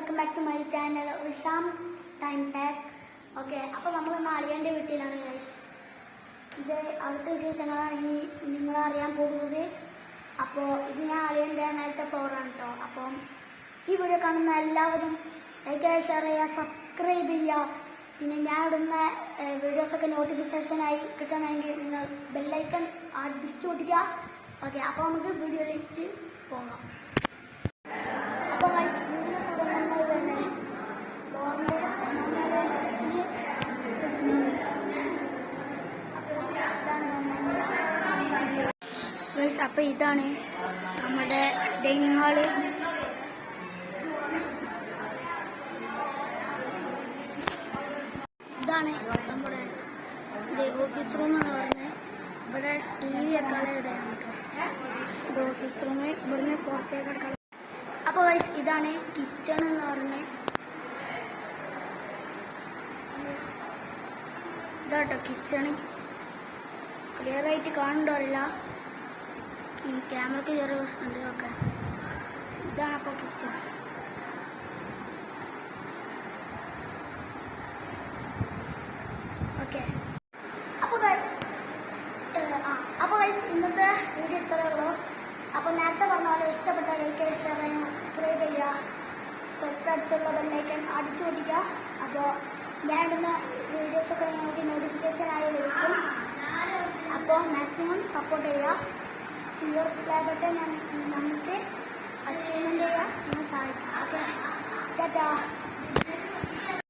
Welcome back to my channel Visham time tag. Okay, അപ്പോൾ നമ്മൾ അളിയൻ്റെ വീട്ടിലാണ് ഗൈസ്. ഇത് അവിടുത്തെ വിശേഷങ്ങളാണ് ഇനി നിങ്ങൾ അറിയാൻ പോകുന്നത്. അപ്പോൾ ഇത് ഞാൻ അളിയൻ്റെ നേരത്തെ ഫ്ലോറാണ് കേട്ടോ. അപ്പം ഈ വീഡിയോ കാണുന്ന എല്ലാവരും ലൈക്ക് ചെയ്യുക, ഷെയർ ചെയ്യുക, സബ്സ്ക്രൈബ് ചെയ്യുക. പിന്നെ ഞാൻ ഇടുന്ന വീഡിയോസൊക്കെ നോട്ടിഫിക്കേഷനായി കിട്ടണമെങ്കിൽ നിങ്ങൾ ബെല്ലൈക്കൺ അടിച്ചു കൊടുക്കുക. ഓക്കെ, അപ്പോൾ നമുക്ക് വീഡിയോയിലേക്ക് പോകാം. അപ്പോൾ വീഡിയോ തുടങ്ങുന്നത് തന്നെ അപ്പോൾ ഇതാണ് നമ്മുടെ ഡൈനിങ് ഹാള്. ഇതാണ് നമ്മുടെ ഓഫീസ് റൂം എന്ന് പറയുന്നത്. ഇവിടെ TV ഒക്കെ ഇവിടെയാണ് കേട്ടോ. ഇത് ഓഫീസ് റൂം. ഇവിടുന്ന് പുറത്തേക്ക് എടുക്കാം. അപ്പോൾ ഇതാണ് കിച്ചൺ എന്ന് പറയുന്നത്. ഇതാട്ടോ കിച്ചണ്. ക്ലിയർ ആയിട്ട് കാണണ്ടല്ല, ക്യാമറയ്ക്ക് ചെറിയ പ്രശ്നമുണ്ട്. ഓക്കെ, ഇതാണ് അപ്പോൾ കിച്ചൺ. ഓക്കെ, അപ്പോൾ ഇന്നത്തെ വീഡിയോ ഇത്രയേ ഉള്ളൂ. അപ്പോൾ നേരത്തെ പറഞ്ഞ പോലെ ഇഷ്ടപ്പെട്ട ലൈക്ക് ചെയ്യുക, ഷെയർ ചെയ്യുക, സബ്സ്ക്രൈബ് ചെയ്യുക, തൊട്ടടുത്തുള്ള ബെല്ലൈക്കൺ അടിച്ചു കൊടുക്കുക. അപ്പോൾ ഞാൻ ഇടുന്ന വീഡിയോസൊക്കെ നിങ്ങൾക്ക് നോട്ടിഫിക്കേഷനായി ലഭിക്കും. അപ്പോൾ മാക്സിമം സപ്പോർട്ട് ചെയ്യുക. സിൽവർ പ്ലേ ബട്ടൺ നമുക്ക് അച്ചീവ്മെൻറ്റ് ചെയ്യാൻ നിങ്ങൾ സഹായിക്കും. ഓക്കെ, ടാറ്റാ.